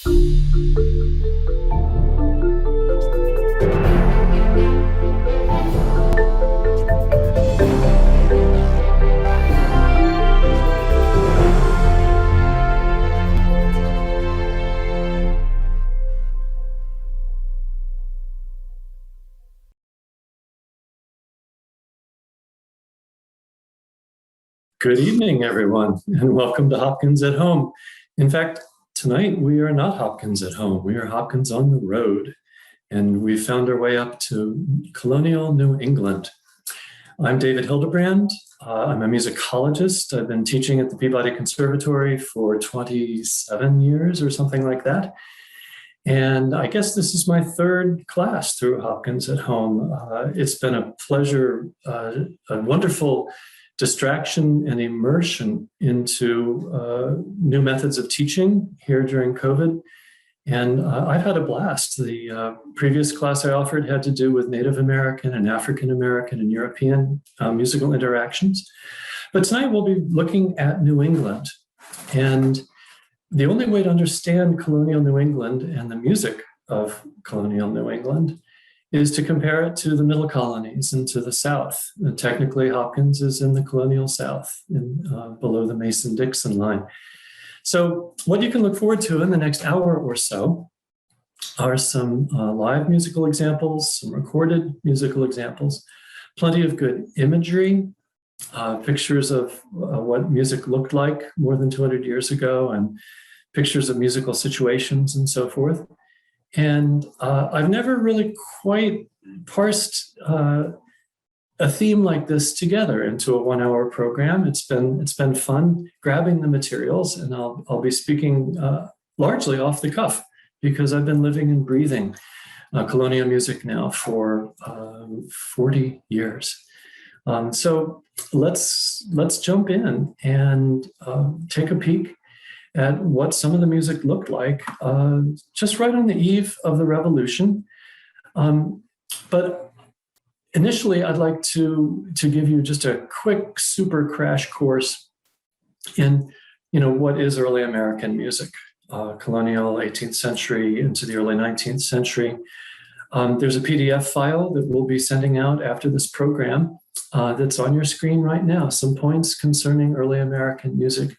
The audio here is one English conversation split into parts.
Good evening, everyone, and welcome to Hopkins at Home. In fact, tonight we are not Hopkins at home. We are Hopkins on the road, and we found our way up to Colonial, New England. I'm David Hildebrand. I'm a musicologist. I've been teaching at the Peabody Conservatory for 27 years or something like that. And I guess this is my third class through Hopkins at Home. It's been a pleasure, a wonderful distraction and immersion into new methods of teaching here during COVID. And I've had a blast. The previous class I offered had to do with Native American and African American and European musical interactions. But tonight we'll be looking at New England. And the only way to understand colonial New England and the music of colonial New England is to compare it to the middle colonies and to the South. And technically, Hopkins is in the colonial South, below the Mason-Dixon line. So what you can look forward to in the next hour or so are some live musical examples, some recorded musical examples, plenty of good imagery, pictures of what music looked like more than 200 years ago, and pictures of musical situations and so forth. And I've never really quite parsed a theme like this together into a 1-hour program. It's been fun grabbing the materials, and I'll be speaking largely off the cuff because I've been living and breathing colonial music now for 40 years. So let's jump in and take a peek at what some of the music looked like just right on the eve of the revolution. But initially, I'd like to give you just a quick super crash course in what is early American music, colonial 18th century into the early 19th century. There's a PDF file that we'll be sending out after this program that's on your screen right now, some points concerning early American music.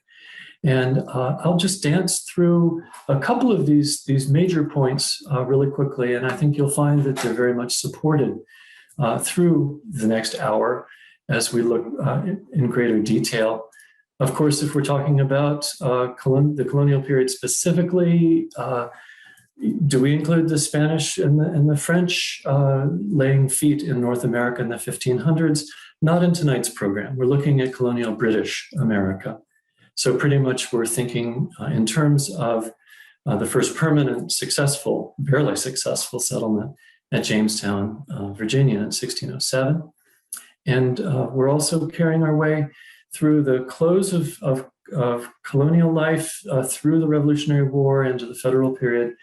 And I'll just dance through a couple of these major points really quickly, and I think you'll find that they're very much supported through the next hour as we look in greater detail. Of course, if we're talking about the colonial period specifically, do we include the Spanish and the French laying feet in North America in the 1500s? Not in tonight's program. We're looking at colonial British America. So pretty much we're thinking in terms of the first permanent barely successful settlement at Jamestown, Virginia in 1607. And we're also carrying our way through the close of colonial life, through the Revolutionary War, into the federal period,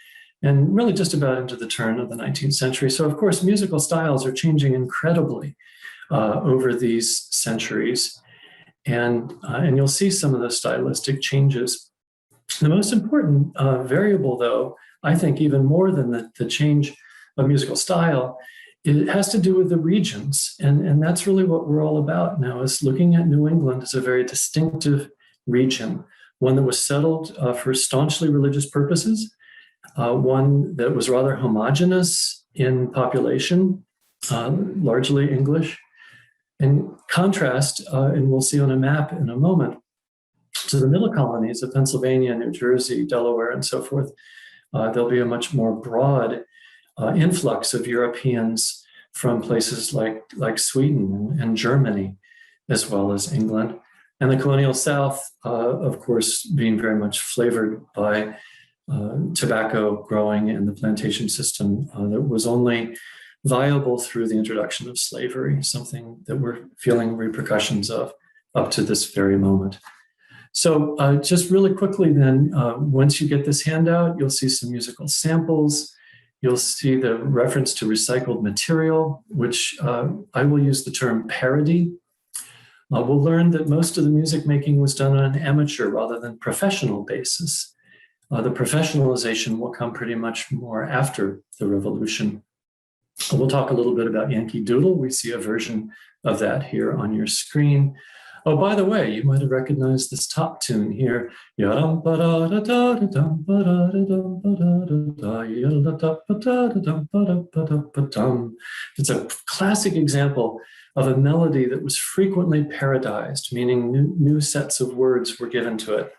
and really just about into the turn of the 19th century. So of course, musical styles are changing incredibly over these centuries. And you'll see some of those stylistic changes. The most important variable, though, I think even more than the change of musical style, it has to do with the regions. And that's really what we're all about now, is looking at New England as a very distinctive region, one that was settled for staunchly religious purposes, one that was rather homogeneous in population, largely English. In contrast, and we'll see on a map in a moment, to the middle colonies of Pennsylvania, New Jersey, Delaware, and so forth, there'll be a much more broad influx of Europeans from places like Sweden and Germany, as well as England. And the colonial South, of course, being very much flavored by tobacco growing and the plantation system that was only viable through the introduction of slavery, something that we're feeling repercussions of up to this very moment. So just really quickly then, once you get this handout, you'll see some musical samples. You'll see the reference to recycled material, which I will use the term parody. We'll learn that most of the music making was done on an amateur rather than professional basis. The professionalization will come pretty much more after the revolution. We'll talk a little bit about Yankee Doodle. We see a version of that here on your screen. Oh, by the way, you might have recognized this top tune here. It's a classic example of a melody that was frequently parodized, meaning new sets of words were given to it.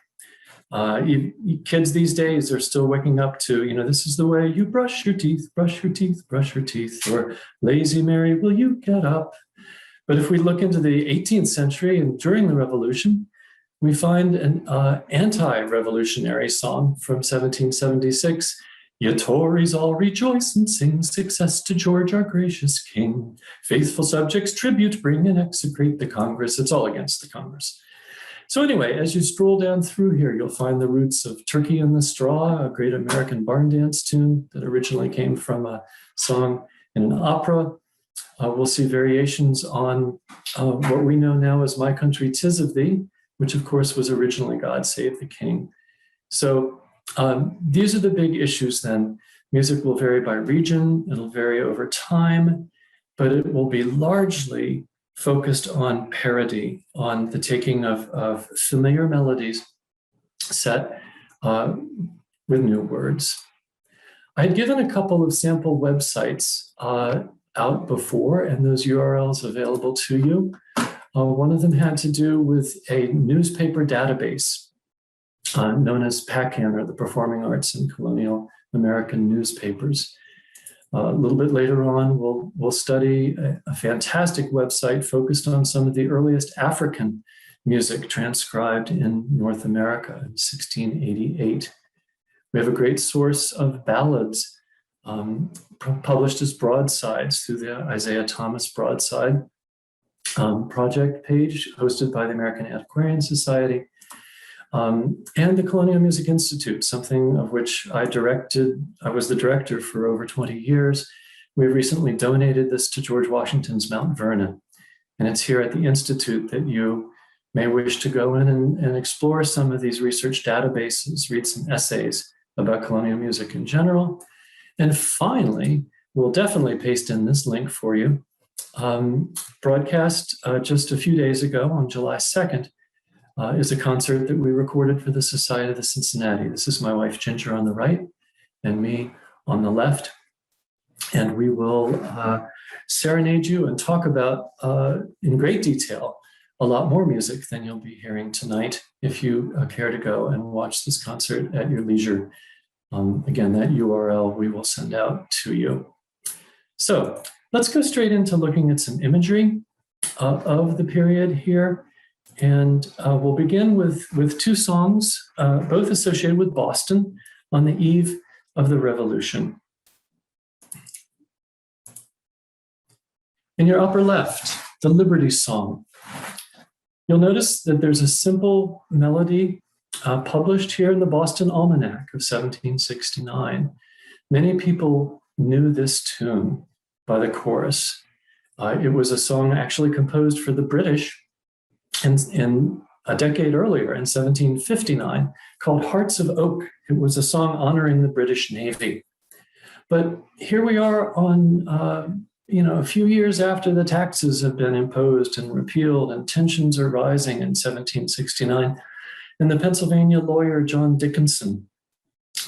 Kids these days are still waking up to, this is the way you brush your teeth, brush your teeth, brush your teeth, or lazy Mary, will you get up? But if we look into the 18th century and during the Revolution, we find an anti-revolutionary song from 1776. Ye Tories all rejoice and sing, success to George our gracious king. Faithful subjects tribute bring and execrate the Congress. It's all against the Congress. So anyway, as you stroll down through here, you'll find the roots of Turkey in the Straw, a great American barn dance tune that originally came from a song in an opera. We'll see variations on what we know now as My Country 'Tis of Thee, which of course was originally God Save the King. So these are the big issues then. Music will vary by region, it'll vary over time, but it will be largely focused on parody, on the taking of familiar melodies set with new words. I had given a couple of sample websites out before, and those URLs available to you. One of them had to do with a newspaper database known as PACAN, or the Performing Arts and Colonial American Newspapers. A little bit later on, we'll study a fantastic website focused on some of the earliest African music transcribed in North America in 1688. We have a great source of ballads published as broadsides through the Isaiah Thomas Broadside project page hosted by the American Antiquarian Society, and the Colonial Music Institute, something of which I was the director for over 20 years. We recently donated this to George Washington's Mount Vernon, and it's here at the Institute that you may wish to go in and explore some of these research databases, read some essays about colonial music in general. And finally, we'll definitely paste in this link for you. Broadcast just a few days ago on July 2nd is a concert that we recorded for the Society of the Cincinnati. This is my wife Ginger on the right and me on the left. And we will serenade you and talk about in great detail a lot more music than you'll be hearing tonight if you care to go and watch this concert at your leisure. Again, that URL we will send out to you. So let's go straight into looking at some imagery of the period here. And we'll begin with two songs, both associated with Boston on the eve of the Revolution. In your upper left, the Liberty Song. You'll notice that there's a simple melody published here in the Boston Almanac of 1769. Many people knew this tune by the chorus. It was a song actually composed for the British in a decade earlier, in 1759, called Hearts of Oak. It was a song honoring the British Navy. But here we are on, a few years after the taxes have been imposed and repealed, and tensions are rising in 1769. And the Pennsylvania lawyer John Dickinson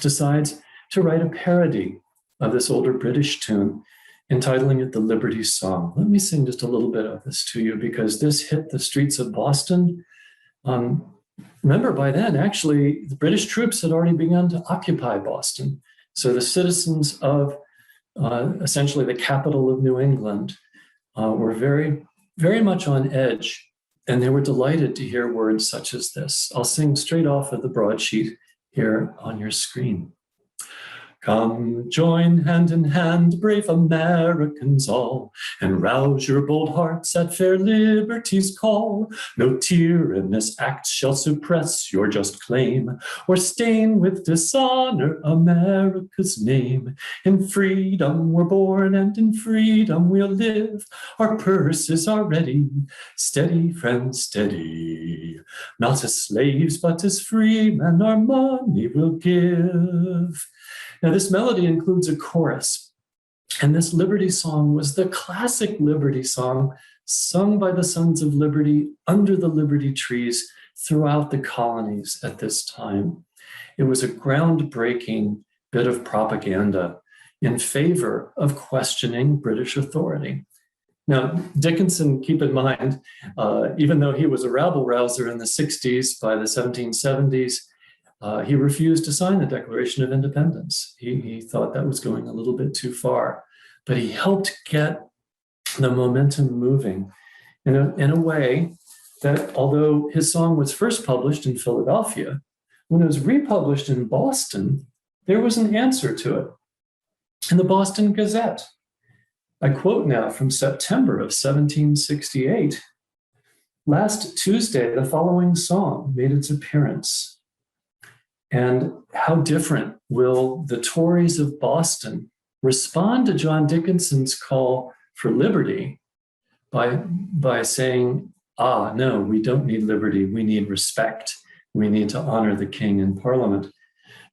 decides to write a parody of this older British tune, entitling it the Liberty Song. Let me sing just a little bit of this to you because this hit the streets of Boston. Remember, by then, actually, the British troops had already begun to occupy Boston. So the citizens of essentially the capital of New England were very, very much on edge. And they were delighted to hear words such as this. I'll sing straight off of the broadsheet here on your screen. Come, join hand in hand, brave Americans all, and rouse your bold hearts at fair liberty's call. No tyrannous act shall suppress your just claim, or stain with dishonor America's name. In freedom we're born, and in freedom we'll live. Our purses are ready, steady, friends, steady. Not as slaves, but as free men, our money we'll give. Now, this melody includes a chorus, and this Liberty Song was the classic Liberty Song sung by the Sons of Liberty under the Liberty trees throughout the colonies at this time. It was a groundbreaking bit of propaganda in favor of questioning British authority. Now, Dickinson, keep in mind, even though he was a rabble-rouser in the 60s, by the 1770s, he refused to sign the Declaration of Independence. He thought that was going a little bit too far, but he helped get the momentum moving in a way that, although his song was first published in Philadelphia, when it was republished in Boston, there was an answer to it in the Boston Gazette. I quote now from September of 1768. Last Tuesday, the following song made its appearance. And how different will the Tories of Boston respond to John Dickinson's call for liberty by saying, no, we don't need liberty, we need respect. We need to honor the king and parliament.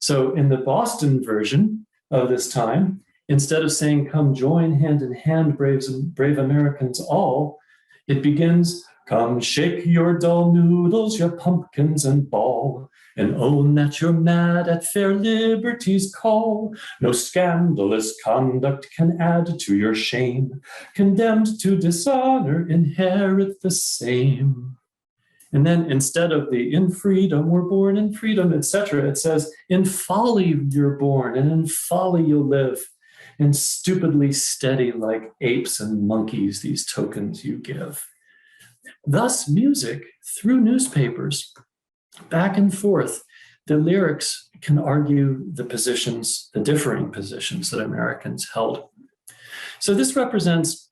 So in the Boston version of this time, instead of saying, come join hand in hand, brave Americans all, it begins, come shake your dull noodles, your pumpkins and ball, and own that you're mad at fair liberty's call. No scandalous conduct can add to your shame. Condemned to dishonor, inherit the same. And then instead of the in freedom, we're born in freedom, etc., it says, in folly you're born, and in folly you'll live. And stupidly steady like apes and monkeys, these tokens you give. Thus, music, through newspapers, back and forth, the lyrics can argue the positions, the differing positions that Americans held. So this represents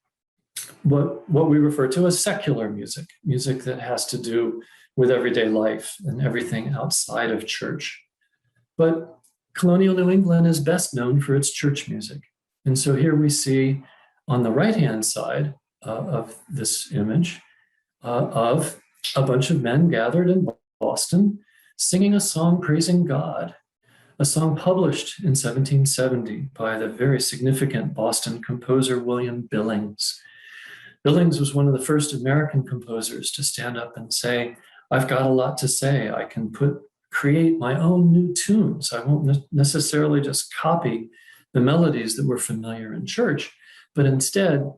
what we refer to as secular music, music that has to do with everyday life and everything outside of church. But colonial New England is best known for its church music. And so here we see on the right-hand side of this image of a bunch of men gathered in Boston singing a song praising God, a song published in 1770 by the very significant Boston composer William Billings. Billings was one of the first American composers to stand up and say, I've got a lot to say. I can create my own new tunes. I won't necessarily just copy the melodies that were familiar in church, but instead,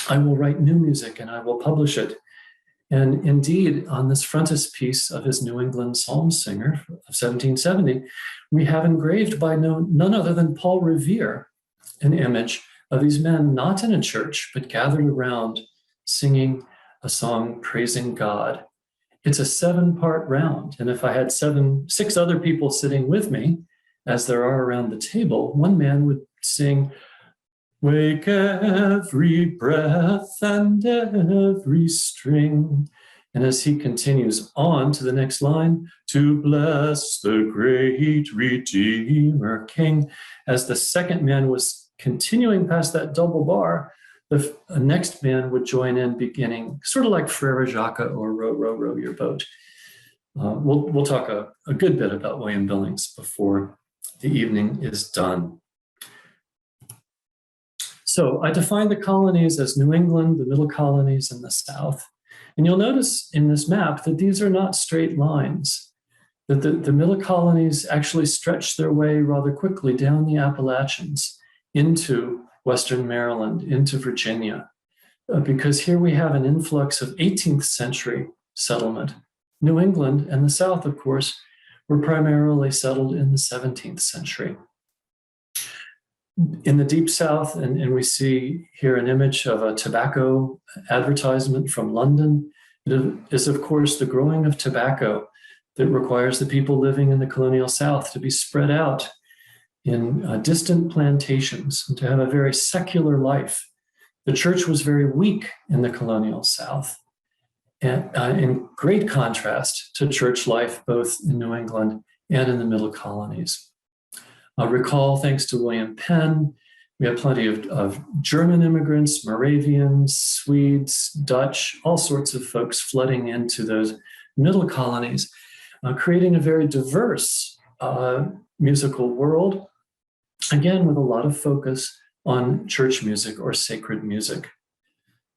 I will write new music and I will publish it. And indeed, on this frontispiece of his New England Psalm Singer of 1770, we have engraved by none other than Paul Revere an image of these men not in a church, but gathered around singing a song praising God. It's a 7-part round. And if I had 6 other people sitting with me, as there are around the table, one man would sing, wake every breath and every string. And as he continues on to the next line, to bless the great Redeemer King, as the second man was continuing past that double bar, the next man would join in, beginning sort of like Frere Jacques or Row, Row, Row Your Boat. We'll talk a good bit about William Billings before the evening is done. So I define the colonies as New England, the middle colonies, and the South. And you'll notice in this map that these are not straight lines, that the middle colonies actually stretch their way rather quickly down the Appalachians into Western Maryland, into Virginia, because here we have an influx of 18th century settlement. New England and the South, of course, were primarily settled in the 17th century. In the Deep South, and we see here an image of a tobacco advertisement from London. It is, of course, the growing of tobacco that requires the people living in the colonial South to be spread out in distant plantations and to have a very secular life. The church was very weak in the colonial South, and in great contrast to church life both in New England and in the middle colonies. Recall, thanks to William Penn, we have plenty of German immigrants, Moravians, Swedes, Dutch, all sorts of folks flooding into those middle colonies, creating a very diverse musical world, again, with a lot of focus on church music or sacred music.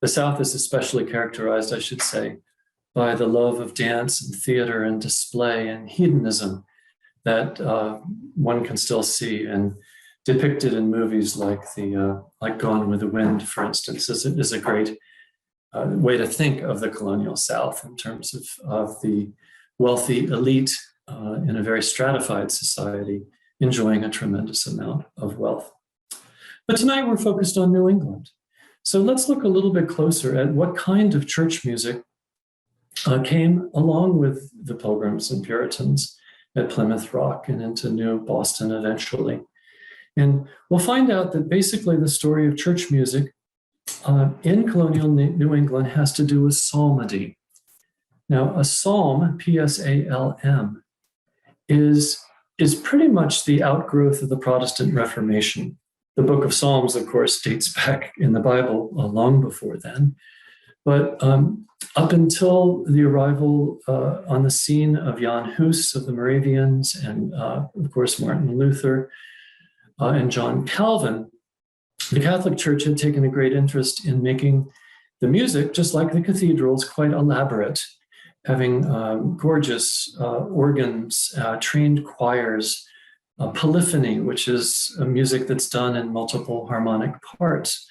The South is especially characterized, I should say, by the love of dance and theater and display and hedonism that one can still see and depicted in movies like Gone with the Wind, for instance, is a great way to think of the colonial South in terms of the wealthy elite in a very stratified society enjoying a tremendous amount of wealth. But tonight we're focused on New England. So let's look a little bit closer at what kind of church music came along with the Pilgrims and Puritans at Plymouth Rock and into New Boston eventually. And we'll find out that basically the story of church music in colonial New England has to do with psalmody. Now, a psalm, P-S-A-L-M, is pretty much the outgrowth of the Protestant Reformation. The book of Psalms, of course, dates back in the Bible long before then. But up until the arrival on the scene of Jan Hus of the Moravians and, of course, Martin Luther and John Calvin, the Catholic Church had taken a great interest in making the music, just like the cathedrals, quite elaborate, having gorgeous organs, trained choirs, polyphony, which is a music that's done in multiple harmonic parts.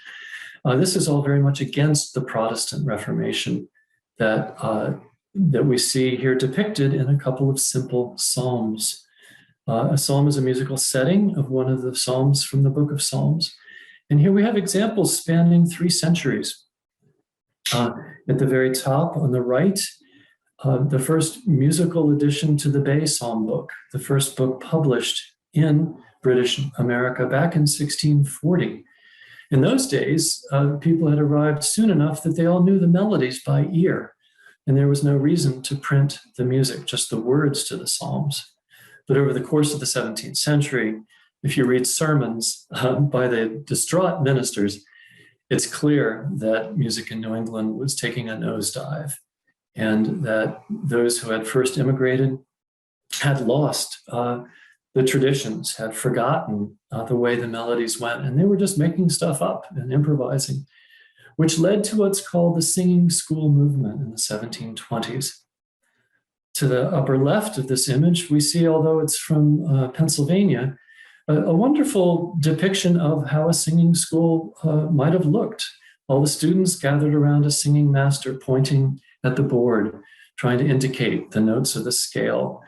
This is all very much against the Protestant Reformation that we see here depicted in a couple of simple psalms. A psalm is a musical setting of one of the psalms from the book of Psalms. And here we have examples spanning 3 centuries. At the very top on the right, the first musical addition to the Bay Psalm book, the first book published in British America back in 1640. In those days, people had arrived soon enough that they all knew the melodies by ear, and there was no reason to print the music, just the words to the Psalms. But over the course of the 17th century, if you read sermons by the distraught ministers, it's clear that music in New England was taking a nosedive, and that those who had first immigrated had lost the traditions, had forgotten the way the melodies went, and they were just making stuff up and improvising, which led to what's called the singing school movement in the 1720s. To the upper left of this image, we see, although it's from Pennsylvania, a wonderful depiction of how a singing school might have looked. All the students gathered around a singing master pointing at the board, trying to indicate the notes of the scale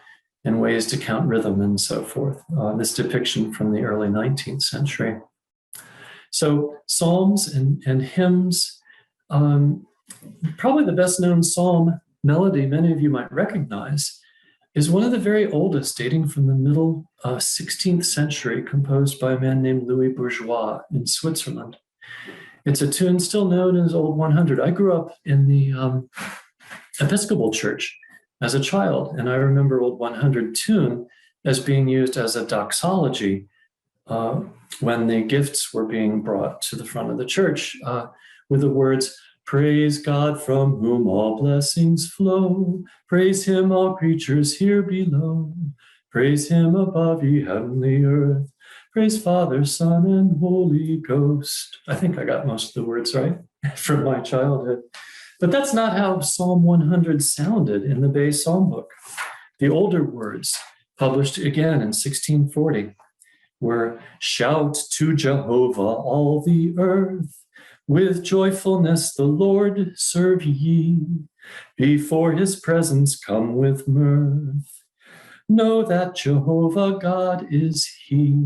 and ways to count rhythm and so forth. This depiction from the early 19th century. So psalms and hymns, probably the best known psalm melody many of you might recognize is one of the very oldest, dating from the middle 16th century, composed by a man named Louis Bourgeois in Switzerland. It's a tune still known as Old 100. I grew up in the Episcopal Church as a child, and I remember Old 100 tune as being used as a doxology when the gifts were being brought to the front of the church with the words, "Praise God from whom all blessings flow. Praise him, all creatures here below. Praise him above ye heavenly earth. Praise Father, Son, and Holy Ghost." I think I got most of the words right from my childhood. But that's not how Psalm 100 sounded in the Bay Psalm book. The older words, published again in 1640, were, "Shout to Jehovah, all the earth. With joyfulness the Lord serve ye. Before his presence come with mirth. Know that Jehovah God is he."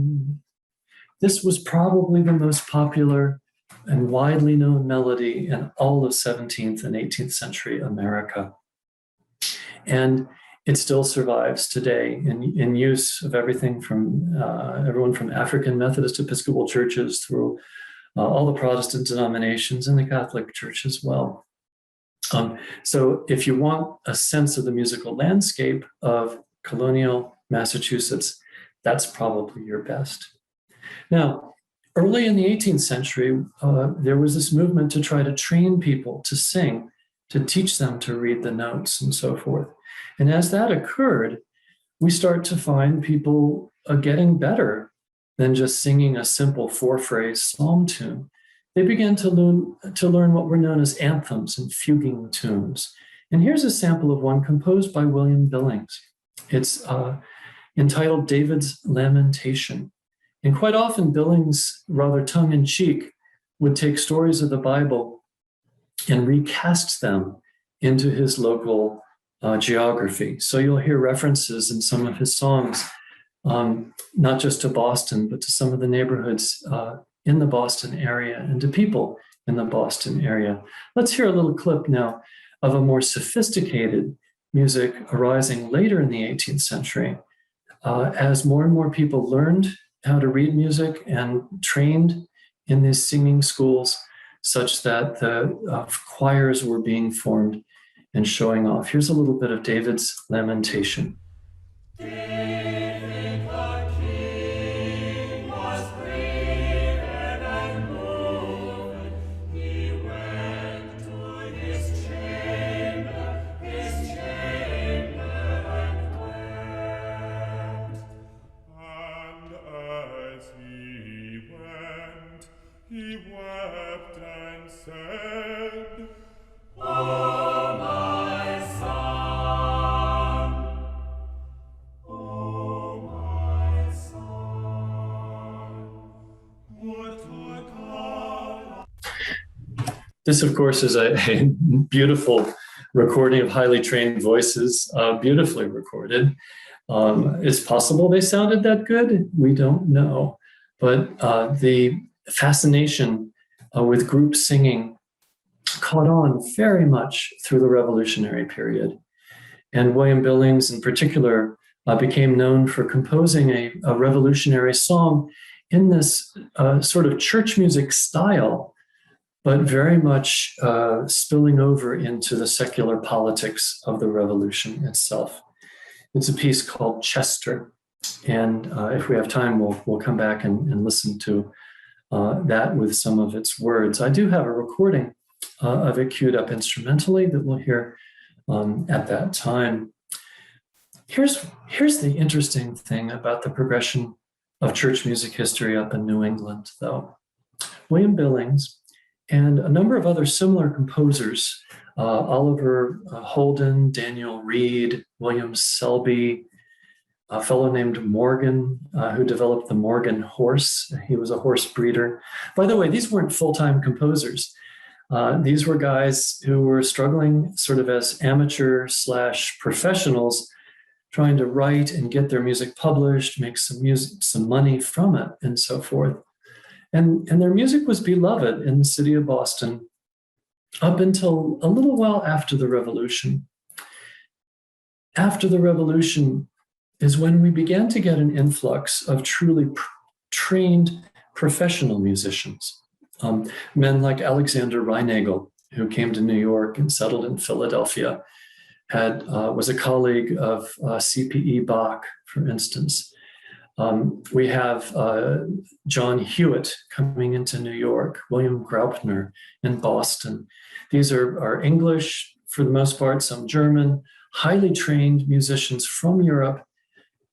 This was probably the most popular and widely known melody in all of 17th and 18th century America. And it still survives today in use of everything from everyone from African Methodist Episcopal churches through all the Protestant denominations and the Catholic Church as well. So if you want a sense of the musical landscape of colonial Massachusetts, that's probably your best. Now, early in the 18th century, there was this movement to try to train people to sing, to teach them to read the notes and so forth. And as that occurred, we start to find people getting better than just singing a simple four-phrase psalm tune. They began to learn what were known as anthems and fuguing tunes. And here's a sample of one composed by William Billings. It's entitled David's Lamentation. And quite often Billings, rather tongue-in-cheek, would take stories of the Bible and recast them into his local geography. So you'll hear references in some of his songs, not just to Boston, but to some of the neighborhoods in the Boston area and to people in the Boston area. Let's hear a little clip now of a more sophisticated music arising later in the 18th century as more and more people learned how to read music and trained in these singing schools such that the choirs were being formed and showing off. Here's a little bit of David's Lamentation. He wept and said, "O my son, O my son, would to God." This, of course, is a beautiful recording of highly trained voices, beautifully recorded. It's possible they sounded that good. We don't know. But the fascination with group singing caught on very much through the Revolutionary period. And William Billings in particular became known for composing a revolutionary song in this sort of church music style, but very much spilling over into the secular politics of the revolution itself. It's a piece called Chester. And if we have time, we'll come back and listen to that with some of its words. I do have a recording of it queued up instrumentally that we'll hear at that time. Here's the interesting thing about the progression of church music history up in New England, though. William Billings and a number of other similar composers, Oliver Holden, Daniel Reed, William Selby, a fellow named Morgan, who developed the Morgan horse. He was a horse breeder. By the way, these weren't full-time composers. These were guys who were struggling sort of as amateur/professionals, trying to write and get their music published, make some money from it, and so forth. And their music was beloved in the city of Boston up until a little while after the Revolution. After the Revolution is when we began to get an influx of truly trained professional musicians. Men like Alexander Reinagel, who came to New York and settled in Philadelphia, was a colleague of C.P.E. Bach, for instance. We have John Hewitt coming into New York, William Graupner in Boston. These are English, for the most part, some German, highly trained musicians from Europe,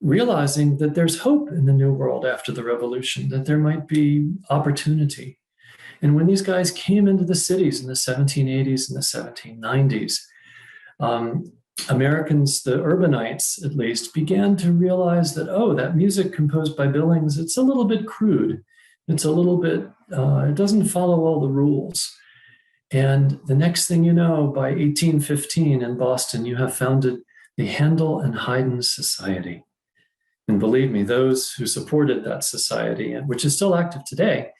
realizing that there's hope in the New World after the Revolution, that there might be opportunity. And when these guys came into the cities in the 1780s and the 1790s, Americans, the urbanites at least, began to realize that, that music composed by Billings, it's a little bit crude. It's a little bit, it doesn't follow all the rules. And the next thing you know, by 1815 in Boston, you have founded the Handel and Haydn Society. And believe me, those who supported that society, which is still active today,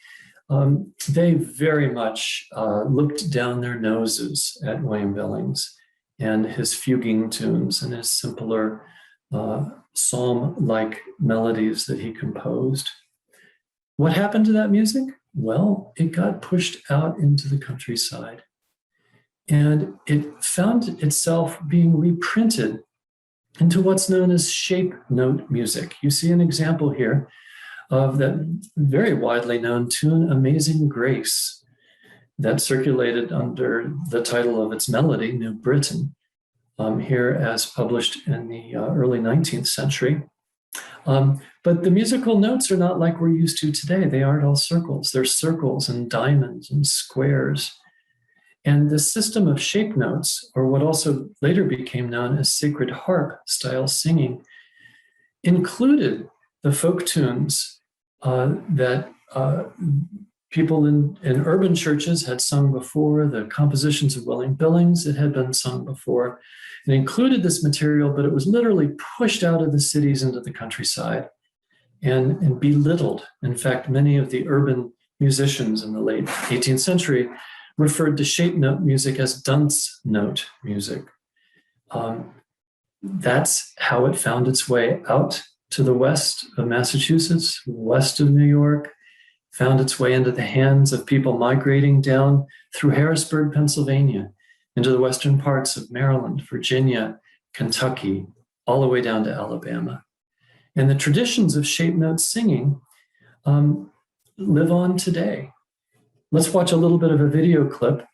they very much looked down their noses at William Billings and his fuguing tunes and his simpler psalm-like melodies that he composed. What happened to that music? Well, it got pushed out into the countryside, and it found itself being reprinted into what's known as shape note music. You see an example here of that very widely known tune, Amazing Grace, that circulated under the title of its melody, New Britain, here as published in the early 19th century. But the musical notes are not like we're used to today. They aren't all circles. They're circles and diamonds and squares. And the system of shape notes, or what also later became known as sacred harp style singing, included the folk tunes that people in urban churches had sung before, the compositions of William Billings that had been sung before. It included this material, but it was literally pushed out of the cities into the countryside and belittled. In fact, many of the urban musicians in the late 18th century referred to shape note music as dunce note music. That's how it found its way out to the west of Massachusetts, west of New York, found its way into the hands of people migrating down through Harrisburg, Pennsylvania, into the western parts of Maryland, Virginia, Kentucky, all the way down to Alabama. And the traditions of shape note singing live on today. Let's watch a little bit of a video clip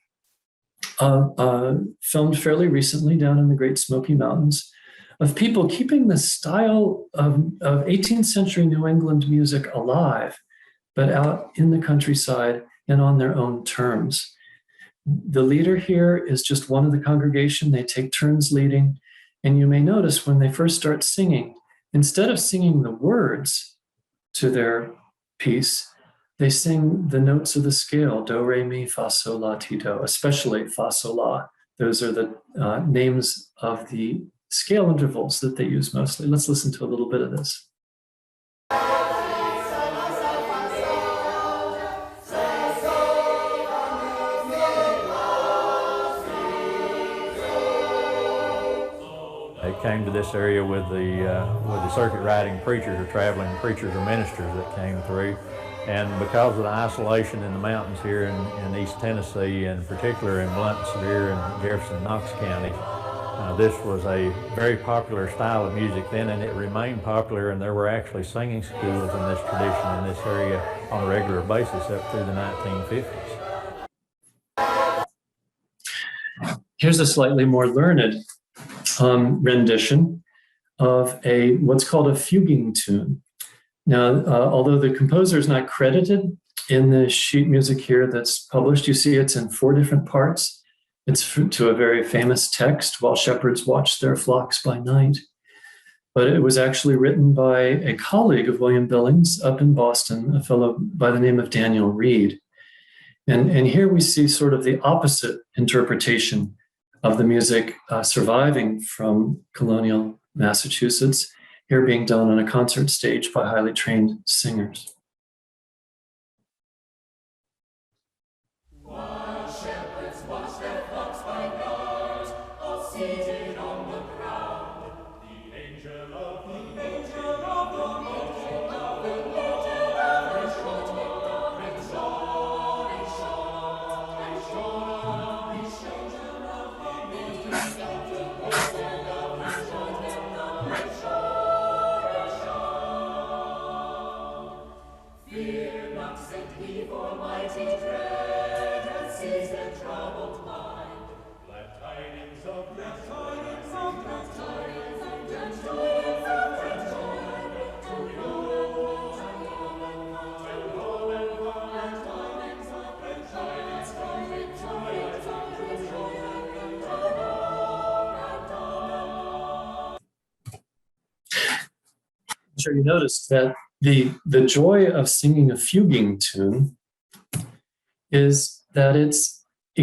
filmed fairly recently down in the Great Smoky Mountains of people keeping the style of 18th century New England music alive, but out in the countryside and on their own terms. The leader here is just one of the congregation. They take turns leading. And you may notice when they first start singing, instead of singing the words to their piece, they sing the notes of the scale, do, re, mi, fa, sol, la, ti, do, especially fa, sol, la. Those are the names of the scale intervals that they use mostly. Let's listen to a little bit of this. They came to this area with the circuit riding preachers or traveling preachers or ministers that came through. And because of the isolation in the mountains here in East Tennessee, and in particular in Blount, Sevier, and Jefferson, Knox County, this was a very popular style of music then, and it remained popular, and there were actually singing schools in this tradition in this area on a regular basis up through the 1950s. Here's a slightly more learned rendition of what's called a fuguing tune. Now, although the composer is not credited in the sheet music here that's published, you see it's in 4 different parts. It's to a very famous text, "While shepherds watch their flocks by night." But it was actually written by a colleague of William Billings up in Boston, a fellow by the name of Daniel Reed. And here we see sort of the opposite interpretation of the music surviving from colonial Massachusetts, here being done on a concert stage by highly trained singers. While shepherds watch their flocks by night, all seated on the ground, the angel of the Lord, fear not, said he, for mighty dread hath seized their troubled mind. Glad tidings of glad tidings of glad tidings of glad tidings of glad tidings to Lord and Lord and glad tidings of glad tidings of victory of joy and I'm sure you noticed that the joy of singing a fuguing tune is that it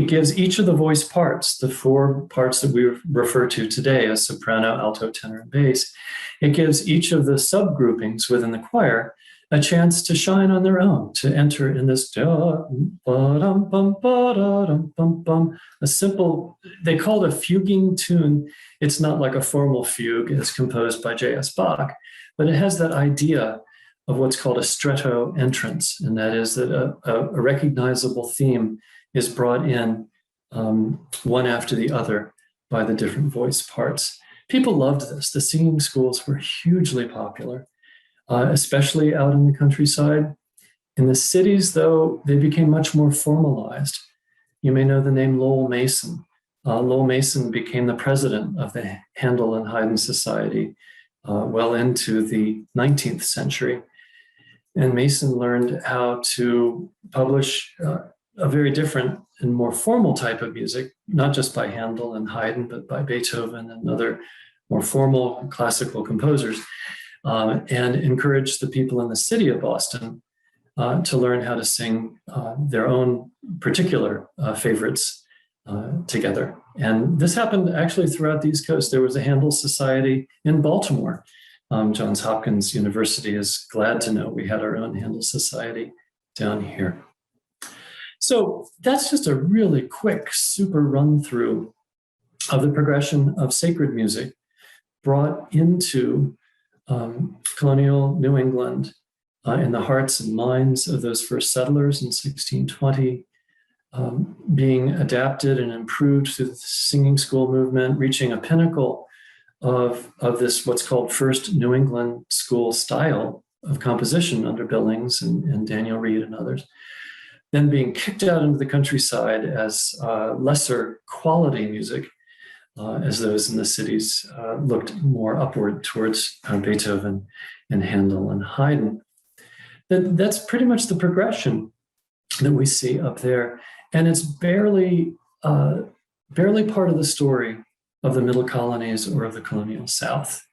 gives each of the voice parts, the 4 parts that we refer to today as soprano, alto, tenor, and bass, it gives each of the subgroupings within the choir a chance to shine on their own, to enter in this a simple, they call it a fuguing tune. It's not like a formal fugue as composed by J.S. Bach, but it has that idea of what's called a stretto entrance, and that is that a recognizable theme is brought in one after the other by the different voice parts. People loved this. The singing schools were hugely popular, especially out in the countryside. In the cities, though, they became much more formalized. You may know the name Lowell Mason. Lowell Mason became the president of the Handel and Haydn Society well into the 19th century. And Mason learned how to publish a very different and more formal type of music, not just by Handel and Haydn, but by Beethoven and other more formal classical composers, and encouraged the people in the city of Boston to learn how to sing their own particular favorites together. And this happened actually throughout the East Coast. There was a Handel Society in Baltimore. Johns Hopkins University is glad to know we had our own Handel Society down here. So that's just a really quick, super run through of the progression of sacred music brought into colonial New England in the hearts and minds of those first settlers in 1620, being adapted and improved through the singing school movement, reaching a pinnacle of this what's called first New England school style of composition under Billings and Daniel Reed and others, then being kicked out into the countryside as lesser quality music, as those in the cities looked more upward towards Beethoven and Handel and Haydn. That's pretty much the progression that we see up there. And it's barely part of the story of the Middle Colonies or of the colonial South.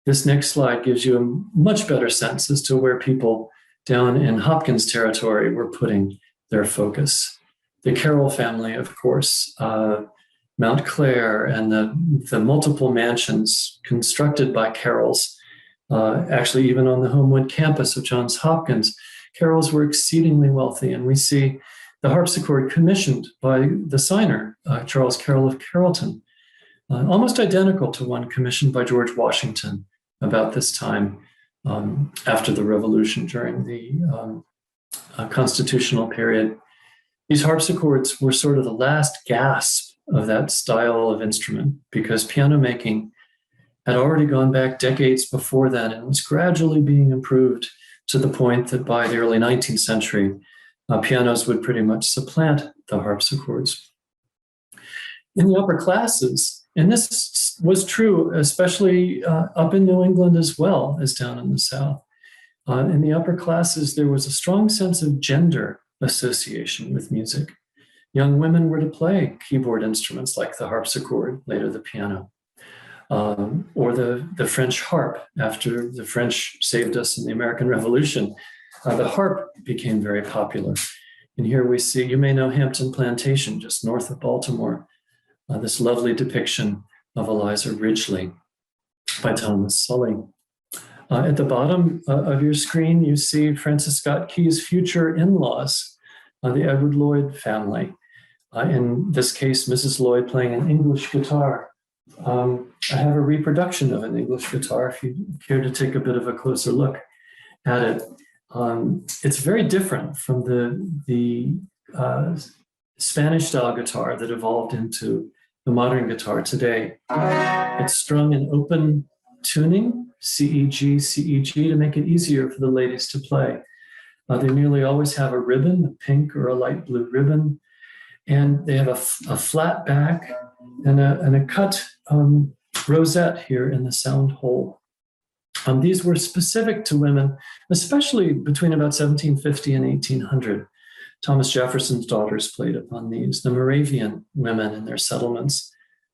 This next slide gives you a much better sense as to where people down in Hopkins territory were putting their focus. The Carroll family, of course, Mount Clair and the multiple mansions constructed by Carrolls, actually even on the Homewood campus of Johns Hopkins, Carrolls were exceedingly wealthy. And we see the harpsichord commissioned by the signer, Charles Carroll of Carrollton, almost identical to one commissioned by George Washington about this time after the Revolution during the constitutional period. These harpsichords were sort of the last gasp of that style of instrument because piano making had already gone back decades before then and was gradually being improved to the point that by the early 19th century, pianos would pretty much supplant the harpsichords. In the upper classes, and this was true especially up in New England as well as down in the South, in the upper classes, there was a strong sense of gender association with music. Young women were to play keyboard instruments like the harpsichord, later the piano, or the French harp. After the French saved us in the American Revolution, the harp became very popular. And here we see, you may know Hampton Plantation, just north of Baltimore, this lovely depiction of Eliza Ridgely by Thomas Sully. At the bottom of your screen, you see Francis Scott Key's future in-laws, the Edward Lloyd family. In this case, Mrs. Lloyd playing an English guitar. I have a reproduction of an English guitar if you care to take a bit of a closer look at it. It's very different from the Spanish-style guitar that evolved into the modern guitar today. It's strung in open tuning, C-E-G, C-E-G, to make it easier for the ladies to play. They nearly always have a ribbon, a pink or a light blue ribbon, and they have a flat back and a cut rosette here in the sound hole. These were specific to women, especially between about 1750 and 1800. Thomas Jefferson's daughters played upon these. The Moravian women in their settlements,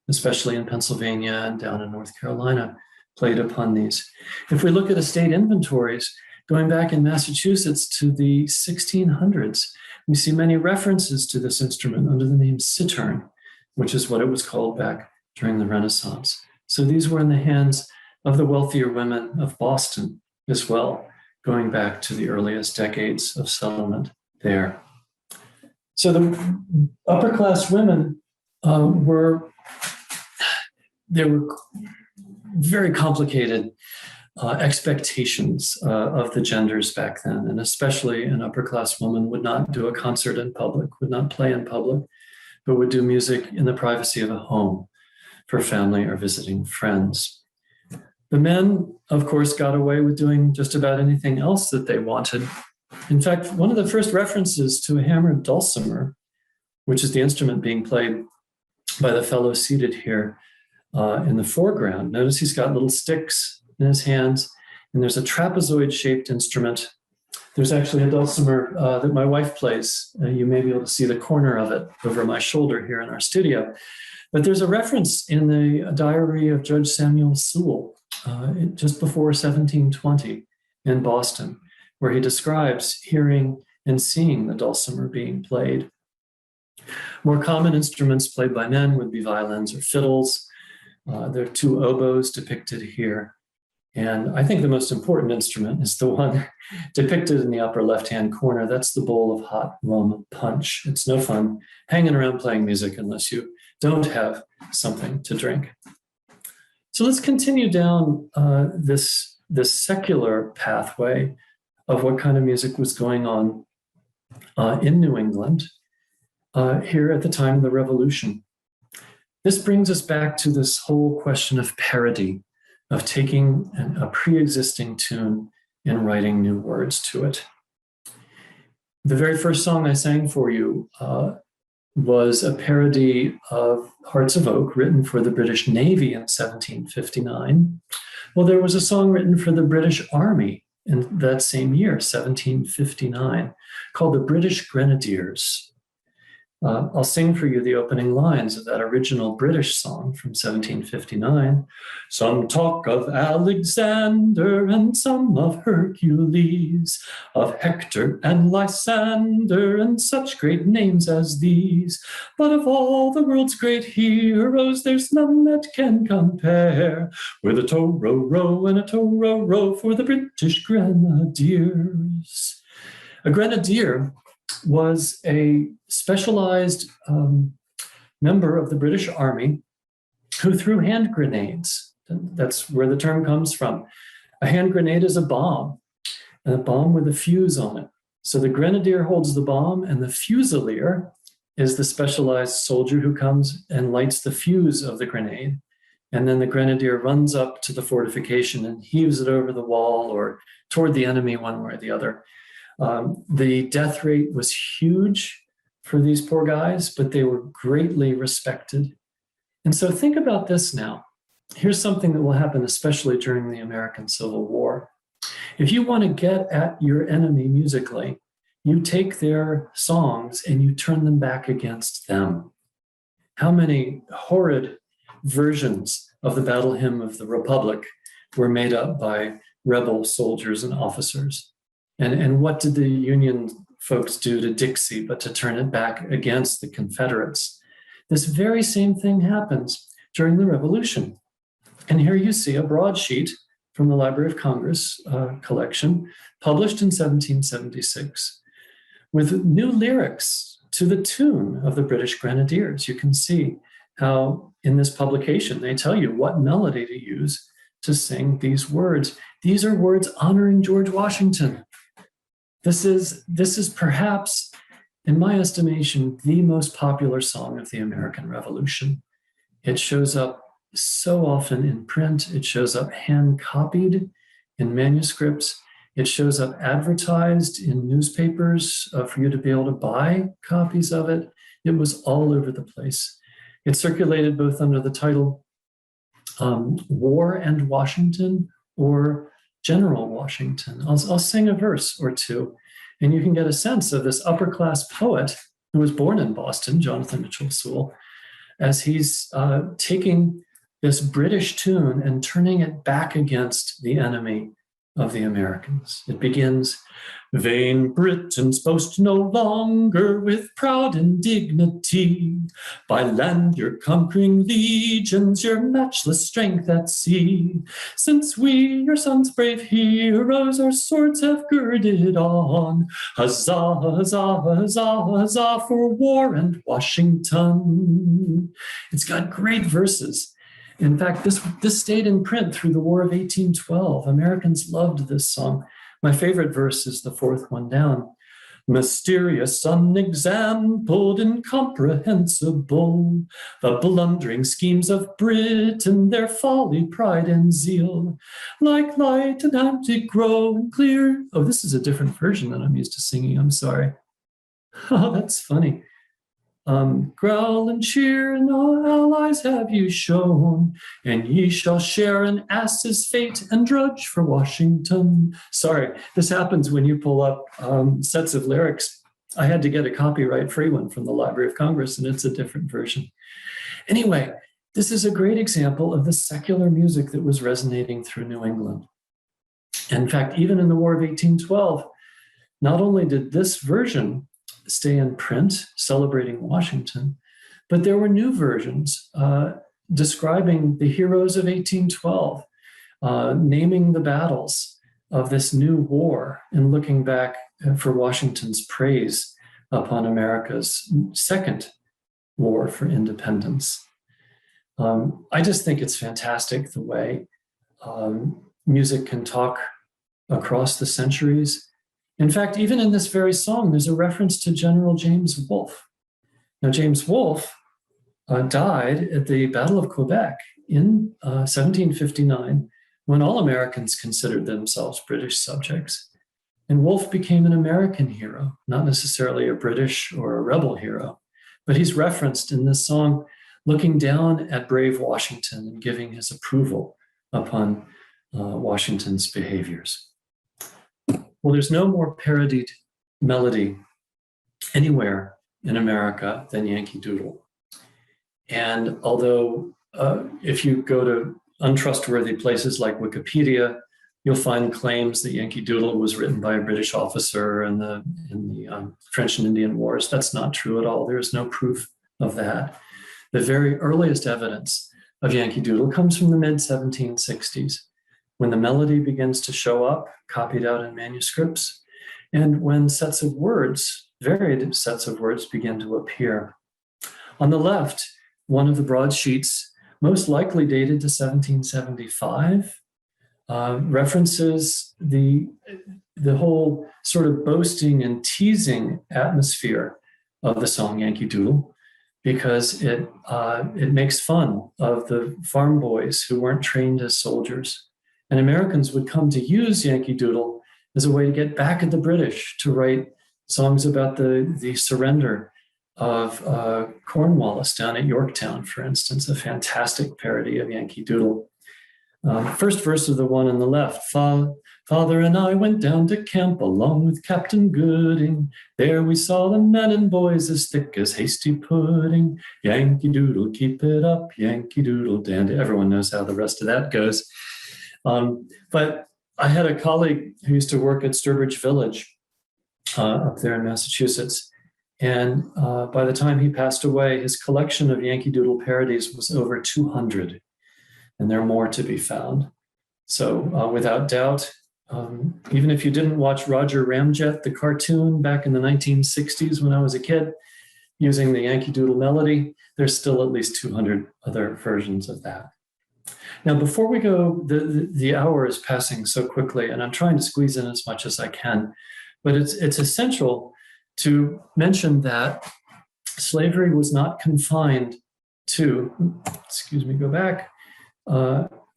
especially in Pennsylvania and down in North Carolina, played upon these. If we look at estate inventories, going back in Massachusetts to the 1600s, we see many references to this instrument under the name cittern, which is what it was called back during the Renaissance. So these were in the hands of the wealthier women of Boston as well. going back to the earliest decades of settlement there. So the upper class women were very complicated expectations of the genders back then, and especially an upper class woman would not do a concert in public, would not play in public, but would do music in the privacy of a home for family or visiting friends. The men, of course, got away with doing just about anything else that they wanted. In fact, one of the first references to a hammered dulcimer, which is the instrument being played by the fellow seated here in the foreground. Notice he's got little sticks in his hands, and there's a trapezoid-shaped instrument. There's actually a dulcimer that my wife plays. You may be able to see the corner of it over my shoulder here in our studio. But there's a reference in the diary of Judge Samuel Sewall, just before 1720 in Boston, where he describes hearing and seeing the dulcimer being played. More common instruments played by men would be violins or fiddles. There are two oboes depicted here. And I think the most important instrument is the one depicted in the upper left-hand corner. That's the bowl of hot rum punch. It's no fun hanging around playing music unless you don't have something to drink. So let's continue down this secular pathway of what kind of music was going on in New England here at the time of the Revolution. This brings us back to this whole question of parody, of taking a pre-existing tune and writing new words to it. The very first song I sang for you was a parody of Hearts of Oak, written for the British Navy in 1759. Well, there was a song written for the British Army in that same year, 1759, called the British Grenadiers. I'll sing for you the opening lines of that original British song from 1759. Some talk of Alexander and some of Hercules, of Hector and Lysander and such great names as these. But of all the world's great heroes, there's none that can compare with a tow row row and a tow row row for the British Grenadiers. A grenadier was a specialized member of the British Army who threw hand grenades. That's where the term comes from. A hand grenade is a bomb, and a bomb with a fuse on it. So the grenadier holds the bomb, and the fusilier is the specialized soldier who comes and lights the fuse of the grenade. And then the grenadier runs up to the fortification and heaves it over the wall or toward the enemy, one way or the other. The death rate was huge for these poor guys, but they were greatly respected. And so think about this now. Here's something that will happen, especially during the American Civil War. If you want to get at your enemy musically, you take their songs and you turn them back against them. How many horrid versions of the Battle Hymn of the Republic were made up by rebel soldiers and officers? And what did the Union folks do to Dixie but to turn it back against the Confederates? This very same thing happens during the Revolution. And here you see a broadsheet from the Library of Congress collection, published in 1776, with new lyrics to the tune of the British Grenadiers. You can see how in this publication they tell you what melody to use to sing these words. These are words honoring George Washington. This is perhaps, in my estimation, the most popular song of the American Revolution. It shows up so often in print. It shows up hand-copied in manuscripts. It shows up advertised in newspapers for you to be able to buy copies of it. It was all over the place. It circulated both under the title War and Washington or General Washington. I'll sing a verse or two, and you can get a sense of this upper-class poet who was born in Boston, Jonathan Mitchell Sewell, as he's taking this British tune and turning it back against the enemy of the Americans. It begins, vain Britons boast no longer with proud indignity. By land your conquering legions, your matchless strength at sea. Since we, your sons, brave heroes, our swords have girded on. Huzzah, huzzah, huzzah, huzzah for war and Washington. It's got great verses. In fact, this stayed in print through the War of 1812. Americans loved this song. My favorite verse is the fourth one down. Mysterious, unexampled, incomprehensible, the blundering schemes of Britain, their folly, pride, and zeal. Like light and empty grow and clear. Oh, this is a different version than I'm used to singing. I'm sorry. Oh, that's funny. Growl and cheer, no allies have you shown, and ye shall share an ass's fate and drudge for Washington. Sorry, this happens when you pull up sets of lyrics. I had to get a copyright-free one from the Library of Congress, and it's a different version. Anyway, this is a great example of the secular music that was resonating through New England. In fact, even in the War of 1812, not only did this version stay in print, celebrating Washington, but there were new versions describing the heroes of 1812, naming the battles of this new war and looking back for Washington's praise upon America's second war for independence. I just think it's fantastic the way music can talk across the centuries. In fact, even in this very song, there's a reference to General James Wolfe. Now, James Wolfe died at the Battle of Quebec in 1759, when all Americans considered themselves British subjects. And Wolfe became an American hero, not necessarily a British or a rebel hero, but he's referenced in this song, looking down at brave Washington and giving his approval upon Washington's behaviors. Well, there's no more parodied melody anywhere in America than Yankee Doodle. And although if you go to untrustworthy places like Wikipedia, you'll find claims that Yankee Doodle was written by a British officer in the French and Indian Wars. That's not true at all. There is no proof of that. The very earliest evidence of Yankee Doodle comes from the mid-1760s, when the melody begins to show up, copied out in manuscripts, and when sets of words, varied sets of words, begin to appear. On the left, one of the broadsheets, most likely dated to 1775, references the whole sort of boasting and teasing atmosphere of the song Yankee Doodle, because it makes fun of the farm boys who weren't trained as soldiers. And Americans would come to use Yankee Doodle as a way to get back at the British, to write songs about the surrender of Cornwallis down at Yorktown, for instance, a fantastic parody of Yankee Doodle. First verse of the one on the left, Father and I went down to camp along with Captain Gooding. There we saw the men and boys as thick as hasty pudding. Yankee Doodle, keep it up, Yankee Doodle dandy. Everyone knows how the rest of that goes. But I had a colleague who used to work at Sturbridge Village up there in Massachusetts. And by the time he passed away, his collection of Yankee Doodle parodies was over 200. And there are more to be found. So without doubt, even if you didn't watch Roger Ramjet, the cartoon back in the 1960s when I was a kid, using the Yankee Doodle melody, there's still at least 200 other versions of that. Now, before we go, the hour is passing so quickly, and I'm trying to squeeze in as much as I can, but it's essential to mention that slavery was not confined to,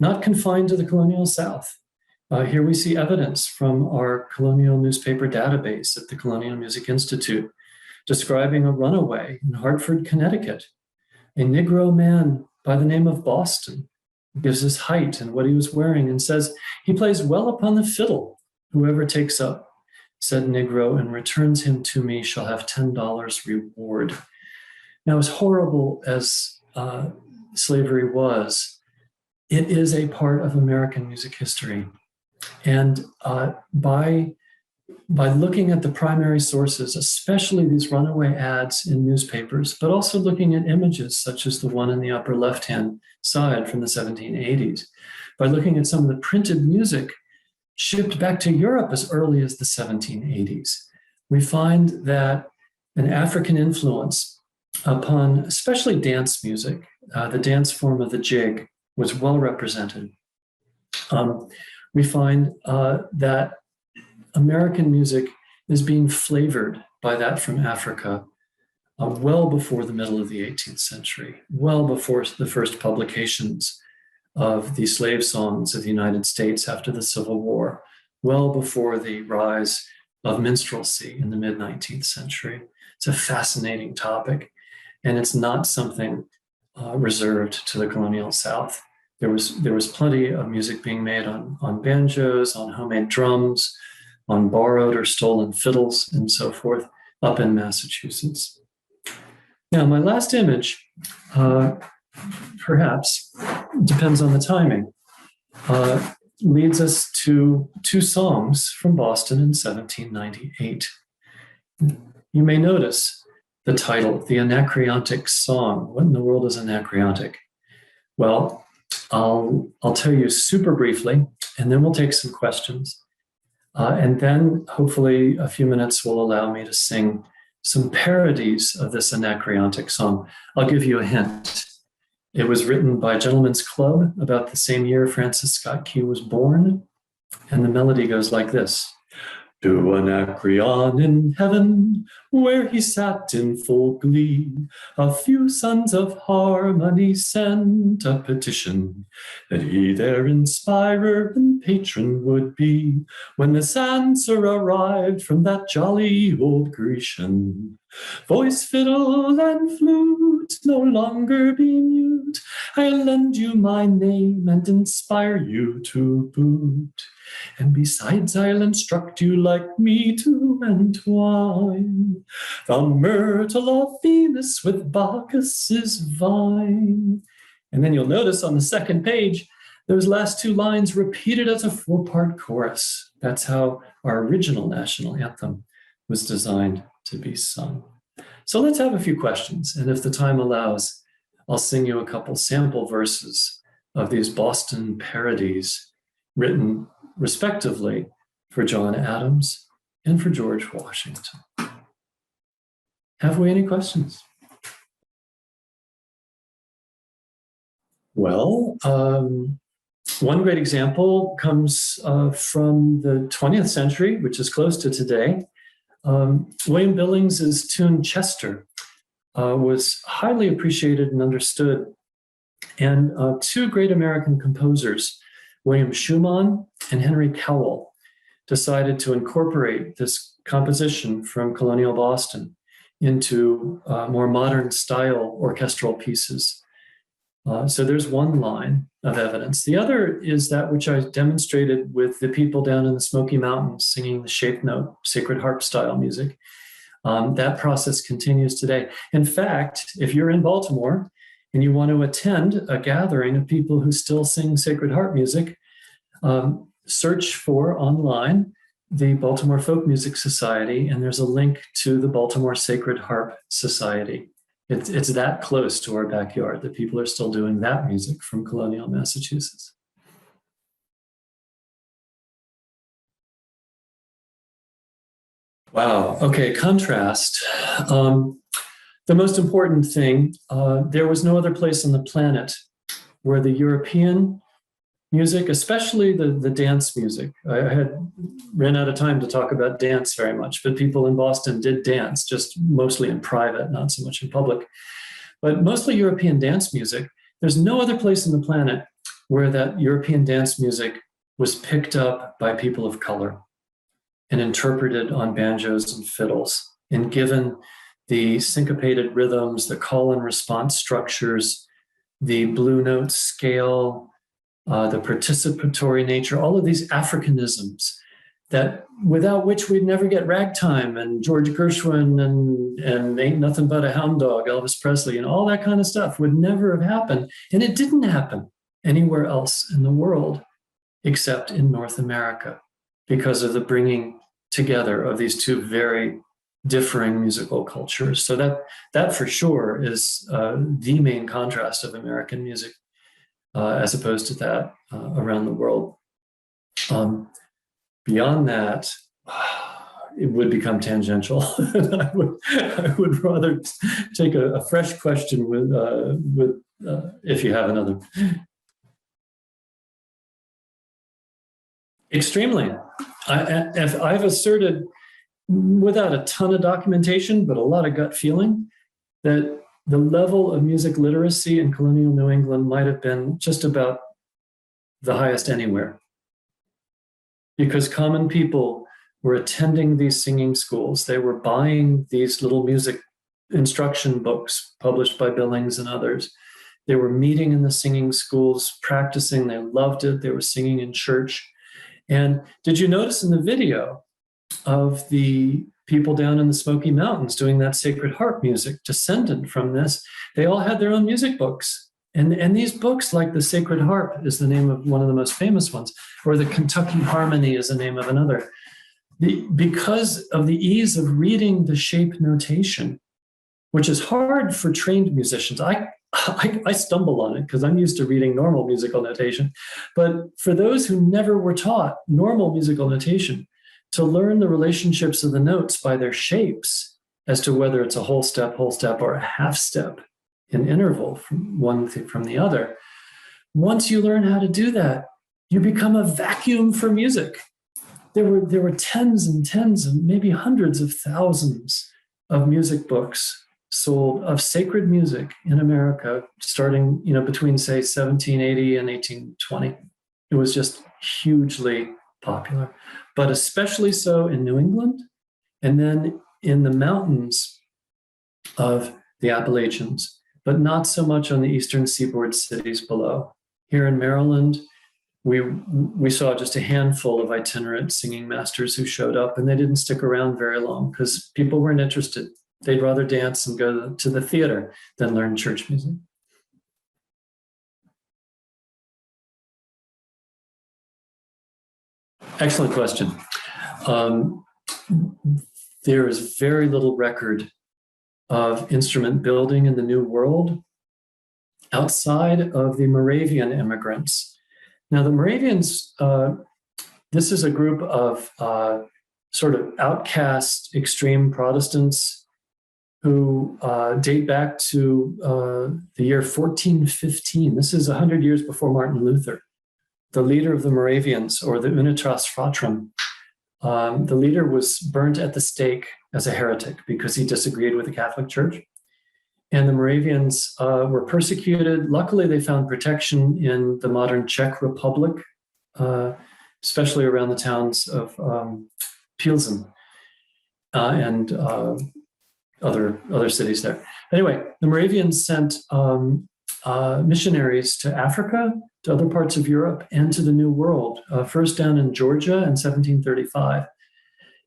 not confined to the colonial South. Here we see evidence from our colonial newspaper database at the Colonial Music Institute, describing a runaway in Hartford, Connecticut, a Negro man by the name of Boston, gives his height and what he was wearing, and says, he plays well upon the fiddle. Whoever takes up said Negro and returns him to me shall have $10 reward. Now, as horrible as slavery was, it is a part of American music history. And by looking at the primary sources, especially these runaway ads in newspapers, but also looking at images such as the one in the upper left-hand side from the 1780s, by looking at some of the printed music shipped back to Europe as early as the 1780s, we find that an African influence upon especially dance music, the dance form of the jig, was well represented. We find that American music is being flavored by that from Africa well before the middle of the 18th century, well before the first publications of the slave songs of the United States after the Civil War, well before the rise of minstrelsy in the mid-19th century. It's a fascinating topic, and it's not something reserved to the colonial South. There was plenty of music being made on banjos, on homemade drums, on borrowed or stolen fiddles, and so forth, up in Massachusetts. Now, my last image, perhaps, depends on the timing, leads us to two songs from Boston in 1798. You may notice the title, The Anacreontic Song. What in the world is anacreontic? Well, I'll tell you super briefly, and then we'll take some questions. And then hopefully a few minutes will allow me to sing some parodies of this anacreontic song. I'll give you a hint. It was written by Gentlemen's Club about the same year Francis Scott Key was born. And the melody goes like this. To Anacreon in heaven, where he sat in full glee, a few sons of harmony sent a petition that he their inspirer and patron would be, when this answer arrived from that jolly old Grecian. Voice, fiddle, and flute no longer be mute. I'll lend you my name and inspire you to boot. And besides, I'll instruct you like me to entwine the myrtle of Venus with Bacchus's vine. And then you'll notice on the second page, those last two lines repeated as a four-part chorus. That's how our original national anthem was designed to be sung. So let's have a few questions. And if the time allows, I'll sing you a couple sample verses of these Boston parodies written respectively for John Adams and for George Washington. Have we any questions? Well, one great example comes from the 20th century, which is close to today. William Billings's tune Chester was highly appreciated and understood. And two great American composers, William Schumann and Henry Cowell, decided to incorporate this composition from colonial Boston into more modern style orchestral pieces. So there's one line of evidence. The other is that which I demonstrated with the people down in the Smoky Mountains singing the shape note, sacred harp style music. That process continues today. In fact, if you're in Baltimore and you want to attend a gathering of people who still sing sacred harp music, search for online the Baltimore Folk Music Society, and there's a link to the Baltimore Sacred Harp Society. It's that close to our backyard that people are still doing that music from Colonial, Massachusetts. Wow, okay, contrast. The most important thing, there was no other place on the planet where the European music, especially the dance music. I had ran out of time to talk about dance very much, but people in Boston did dance, just mostly in private, not so much in public. But mostly European dance music. There's no other place on the planet where that European dance music was picked up by people of color and interpreted on banjos and fiddles and given the syncopated rhythms, the call and response structures, the blue note scale, the participatory nature, all of these Africanisms that without which we'd never get ragtime and George Gershwin and Ain't Nothing But a Hound Dog, Elvis Presley, and all that kind of stuff would never have happened. And it didn't happen anywhere else in the world. except in North America, because of the bringing together of these two very differing musical cultures. So that for sure is the main contrast of American music as opposed to that around the world. Beyond that, it would become tangential. I would rather take a fresh question with if you have another. Extremely. I've asserted, without a ton of documentation, but a lot of gut feeling, that the level of music literacy in colonial New England might have been just about the highest anywhere. Because common people were attending these singing schools. They were buying these little music instruction books published by Billings and others. They were meeting in the singing schools, practicing. They loved it. They were singing in church. And did you notice in the video of the people down in the Smoky Mountains doing that sacred harp music, descendant from this, they all had their own music books. And these books, like the Sacred Harp is the name of one of the most famous ones, or the Kentucky Harmony is the name of another. Because of the ease of reading the shape notation, which is hard for trained musicians. I stumble on it because I'm used to reading normal musical notation. But for those who never were taught normal musical notation, to learn the relationships of the notes by their shapes as to whether it's a whole step, or a half step in interval from one thing from the other. Once you learn how to do that, you become a vacuum for music. There were tens and tens and maybe hundreds of thousands of music books sold of sacred music in America, starting between say 1780 and 1820. It was just hugely popular, but especially so in New England, and then in the mountains of the Appalachians, but not so much on the eastern seaboard cities below. Here in Maryland, we saw just a handful of itinerant singing masters who showed up, and they didn't stick around very long because people weren't interested. They'd rather dance and go to the theater than learn church music. Excellent question. There is very little record of instrument building in the New World outside of the Moravian immigrants. Now, the Moravians, this is a group of sort of outcast extreme Protestants who date back to the year 1415. This is 100 years before Martin Luther. The leader of the Moravians, or the Unitas Fratrum, the leader was burnt at the stake as a heretic because he disagreed with the Catholic Church. And the Moravians were persecuted. Luckily, they found protection in the modern Czech Republic, especially around the towns of Pilsen and other cities there. Anyway, the Moravians sent missionaries to Africa, to other parts of Europe, and to the New World, first down in Georgia in 1735.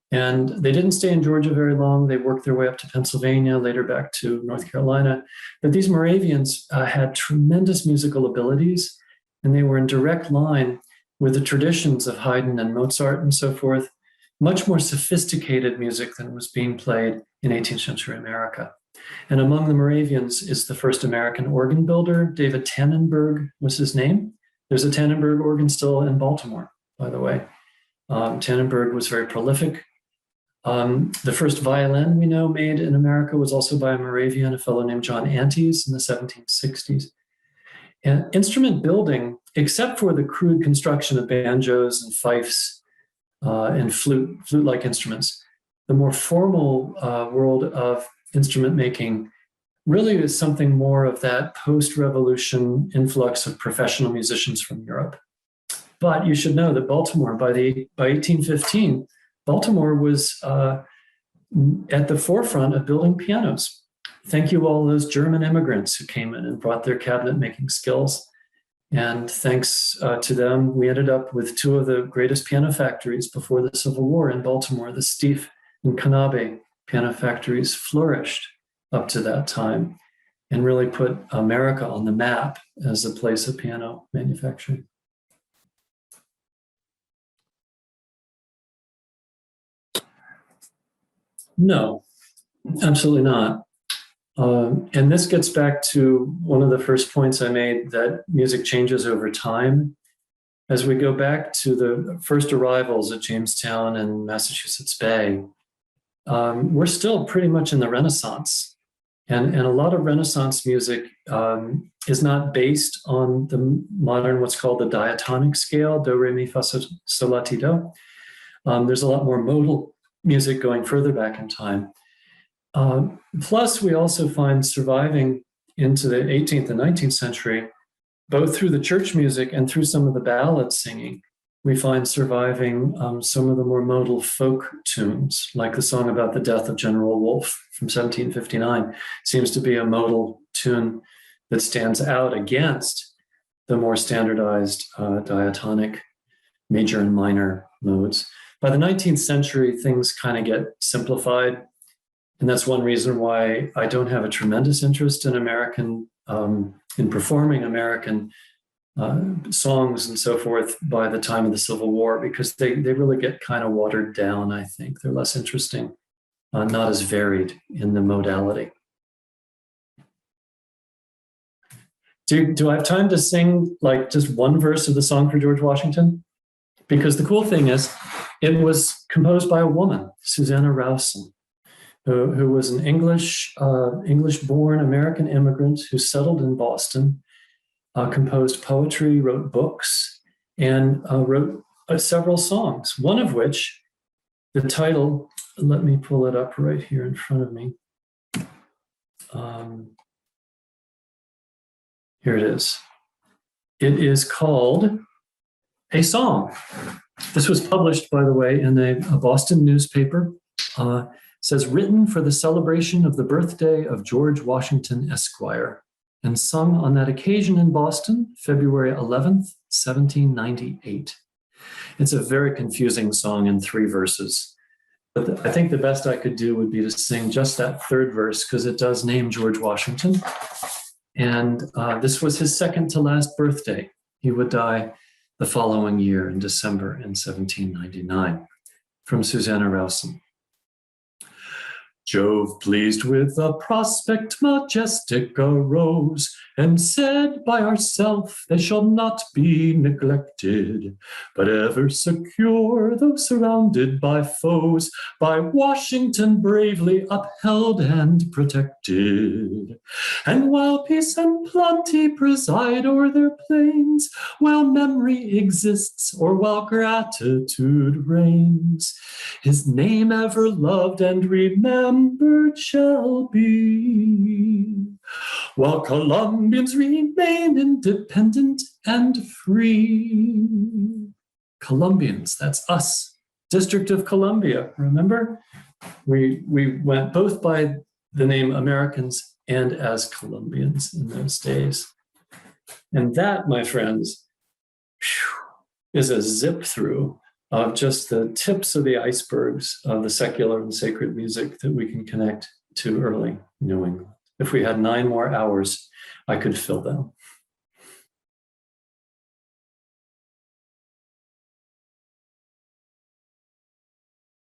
And they didn't stay in Georgia very long. They worked their way up to Pennsylvania, later back to North Carolina. But these Moravians had tremendous musical abilities, and they were in direct line with the traditions of Haydn and Mozart and so forth, much more sophisticated music than was being played in 18th century America. And among the Moravians is the first American organ builder. David Tannenberg was his name. There's a Tannenberg organ still in Baltimore, by the way. Tannenberg was very prolific. The first violin we know made in America was also by a Moravian, a fellow named John Antes in the 1760s. And instrument building, except for the crude construction of banjos and fifes and flute-like instruments, the more formal world of instrument making really is something more of that post-revolution influx of professional musicians from Europe. But you should know that Baltimore, by 1815, Baltimore was at the forefront of building pianos. Thank you all those German immigrants who came in and brought their cabinet-making skills. And thanks to them, we ended up with two of the greatest piano factories before the Civil War in Baltimore. The Stieff and Knabe piano factories flourished up to that time and really put America on the map as a place of piano manufacturing. No, absolutely not. And this gets back to one of the first points I made, that music changes over time. As we go back to the first arrivals at Jamestown and Massachusetts Bay, we're still pretty much in the Renaissance. And a lot of Renaissance music is not based on the modern, what's called the diatonic scale, do, re, mi, fa, sol, la, ti, do. There's a lot more modal music going further back in time. Plus, we also find surviving into the 18th and 19th century, both through the church music and through some of the ballad singing, we find surviving some of the more modal folk tunes, like the song about the death of General Wolfe from 1759, seems to be a modal tune that stands out against the more standardized diatonic major and minor modes. By the 19th century, things kind of get simplified. And that's one reason why I don't have a tremendous interest in in performing American songs and so forth by the time of the Civil War, because they really get kind of watered down, I think. They're less interesting, not as varied in the modality. Do I have time to sing like just one verse of the song for George Washington? Because the cool thing is, it was composed by a woman, Susanna Rowson, who was an English-born American immigrant who settled in Boston, composed poetry, wrote books, and wrote several songs, one of which, the title, let me pull it up right here in front of me. Here it is. It is called A Song. This was published, by the way, in a Boston newspaper. It says, written for the celebration of the birthday of George Washington, Esquire, and sung on that occasion in Boston, February 11th, 1798. It's a very confusing song in 3 verses. But I think the best I could do would be to sing just that 3rd verse, because it does name George Washington. And this was his second to last birthday. He would die the following year in December in 1799. From Susanna Rowson. Jove, pleased with the prospect majestic, arose and said, by ourself they shall not be neglected, but ever secure, though surrounded by foes, by Washington bravely upheld and protected. And while peace and plenty preside o'er their plains, while memory exists or while gratitude reigns, his name ever loved and remembered shall be, while Colombians remain independent and free. Colombians, that's us, District of Columbia, remember? We went both by the name Americans and as Colombians in those days. And that, my friends, is a zip through of just the tips of the icebergs of the secular and sacred music that we can connect to early New England. If we had 9 more hours, I could fill them.